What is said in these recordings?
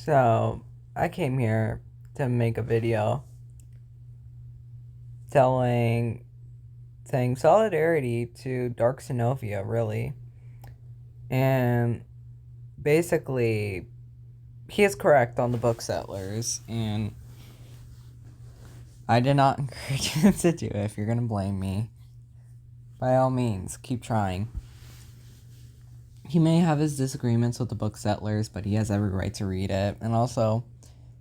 So, I came here to make a video telling saying solidarity to darksnovia, really. And basically, he is correct on the book settlers, and I did not encourage him to do it. If you're gonna blame me, by all means, keep trying. He may have his disagreements with the book settlers, but he has every right to read it. And also,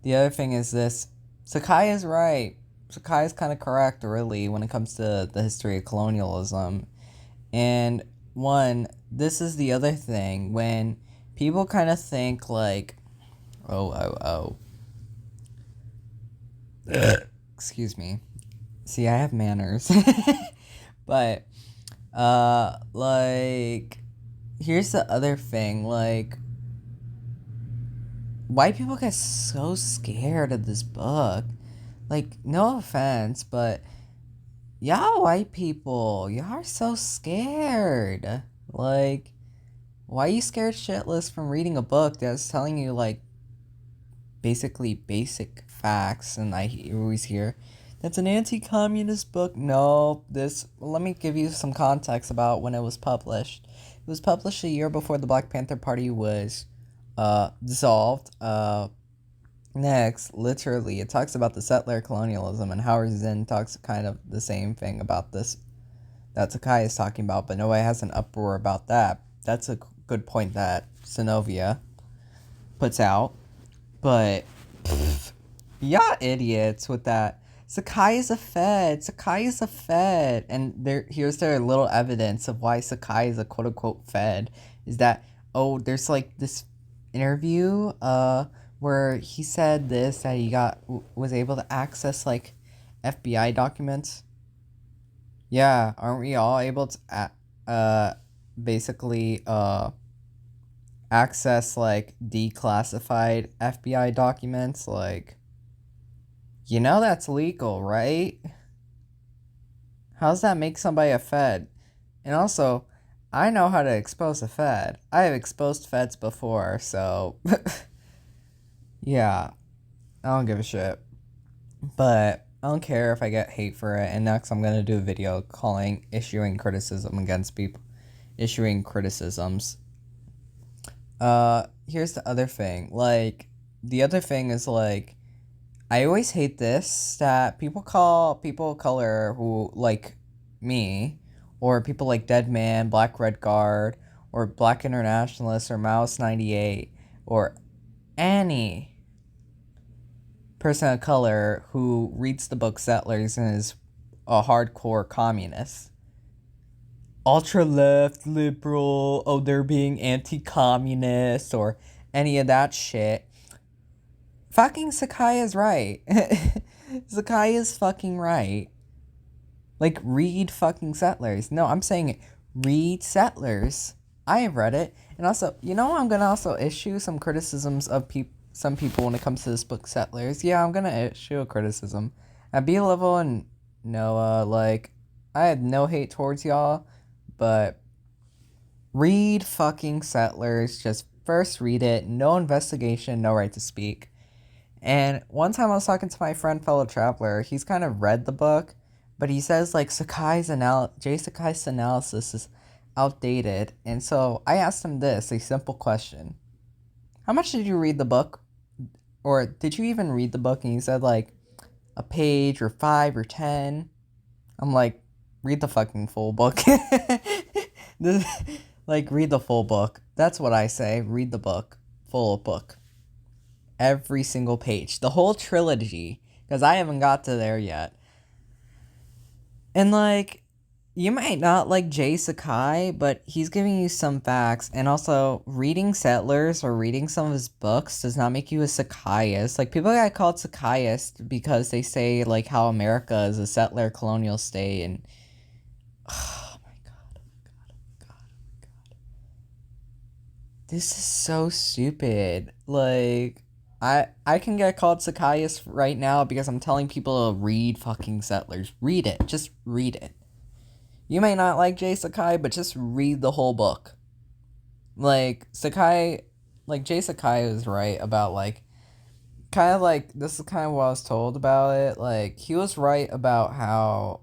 the other thing is this: Sakai is right. Sakai is kind of correct, really, when it comes to the history of colonialism. And this is the other thing when people kind of think like, oh, excuse me. See, I have manners, but like, here's the other thing, like, white people get so scared of this book. Like, no offense, but y'all white people, y'all are so scared. Like, why are you scared shitless from reading a book that's telling you, like, basically basic facts? And I always hear, that's an anti-communist book. No, let me give you some context about when it was published. It was published a year before the Black Panther Party was dissolved. Next, literally, it talks about the settler colonialism, and Howard Zinn talks kind of the same thing about this that Sakai is talking about, but nobody has an uproar about that. That's a good point that Synovia puts out. But, y'all idiots with that. Sakai is a Fed. Sakai is a Fed. And here's their little evidence of why Sakai is a quote-unquote Fed. Is that, there's like this interview, where he said that he was able to access like FBI documents. Yeah, aren't we all able to basically access like declassified FBI documents? Like, that's legal, right? How does that make somebody a Fed? And also, I know how to expose a Fed. I have exposed Feds before, so yeah, I don't give a shit. But I don't care if I get hate for it. And next, I'm gonna do a video issuing criticism against people, issuing criticisms. Here's the other thing. Like, the other thing is like, I always hate this that people call people of color who like me, or people like Dead Man, Black Red Guard, or Black Internationalist, or Mouse 98, or any person of color who reads the book Settlers and is a hardcore communist. Ultra left, liberal, they're being anti-communist, or any of that shit. Fucking Sakai is right. Sakai is fucking right. Like, read fucking Settlers. No, I'm saying it. Read Settlers. I have read it. And also, I'm gonna also issue some criticisms of some people when it comes to this book Settlers. Yeah, I'm gonna issue a criticism. At B level and Noah, like, I had no hate towards y'all, but read fucking Settlers. Just first read it. No investigation, no right to speak. And one time I was talking to my friend, fellow traveler. He's kind of read the book, but he says like Jay Sakai's analysis is outdated. And so I asked him a simple question: how much did you read the book? Or did you even read the book? And he said like a page or 5 or 10. I'm like, read the fucking full book. Like, read the full book. That's what I say. Read the book. Full book. Every single page. The whole trilogy. Because I haven't got to there yet. And like, you might not like Jay Sakai, but he's giving you some facts. And also, reading Settlers or reading some of his books does not make you a Sakaiist. Like, people get called Sakaiist because they say, like, how America is a settler colonial state. And, oh my god, oh my god. This is so stupid. Like, I can get called Sakaiist right now because I'm telling people to read fucking Settlers. Read it. Just read it. You may not like Jay Sakai, but just read the whole book. Like, Jay Sakai is right about, like, kind of like this is kind of what I was told about it. Like he was right about how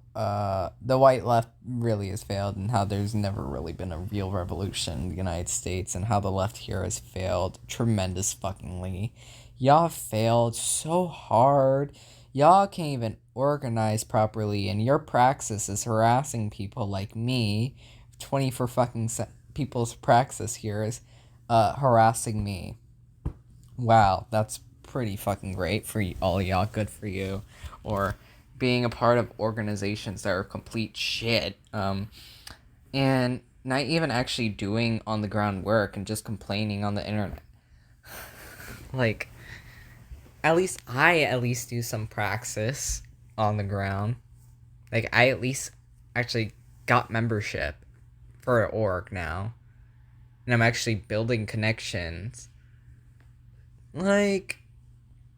the white left really has failed and how there's never really been a real revolution in the United States and how the left here has failed tremendous fuckingly. Y'all failed so hard. Y'all can't even organize properly and your praxis is harassing people like me. 24 fucking people's praxis here is harassing me. Wow, that's pretty fucking great for all y'all. Good for you. Or being a part of organizations that are complete shit. And not even actually doing on the ground work and just complaining on the internet. Like, at least do some praxis on the ground. Like, I at least actually got membership for an org now. And I'm actually building connections. Like,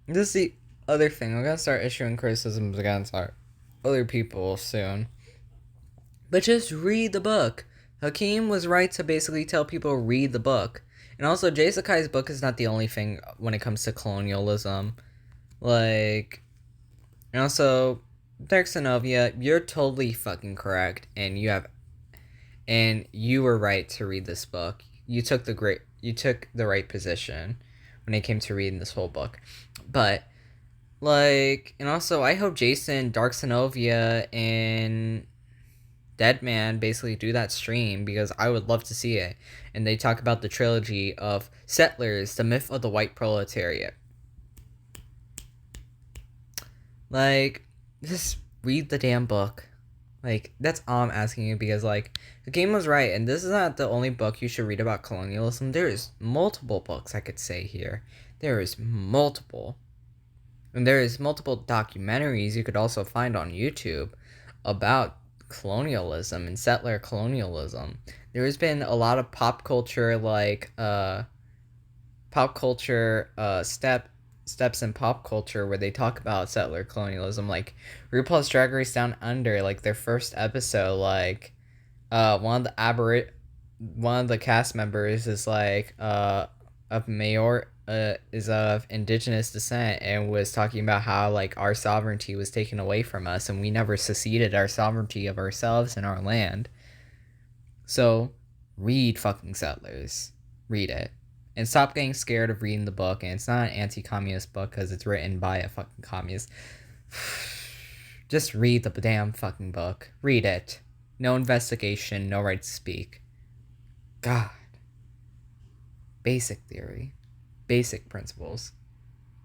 this is the other thing. I'm gonna start issuing criticisms against other people soon. But just read the book. Hakeem was right to basically tell people read the book. And also, Jay Sakai's book is not the only thing when it comes to colonialism. Like, and also, Darksnovia, you're totally fucking correct, and you were right to read this book. You took the right position when it came to reading this whole book. But like, and also I hope Jason, Darksnovia, and Deadman basically do that stream because I would love to see it. And they talk about the trilogy of Settlers, the Myth of the White Proletariat. Like, just read the damn book. Like, that's all I'm asking you because, like, the game was right, and this is not the only book you should read about colonialism. There is multiple books I could say here. There is multiple. And there is multiple documentaries you could also find on YouTube about colonialism and settler colonialism. There has been a lot of pop culture, like, steps in pop culture where they talk about settler colonialism, like RuPaul's Drag Race Down Under, like their first episode, like one of the cast members is like of is of indigenous descent and was talking about how like our sovereignty was taken away from us and we never seceded our sovereignty of ourselves and our land. So read fucking Settlers. Read it. And stop getting scared of reading the book. And it's not an anti-communist book because it's written by a fucking communist. Just read the damn fucking book. Read it. No investigation, no right to speak. God. Basic theory. Basic principles.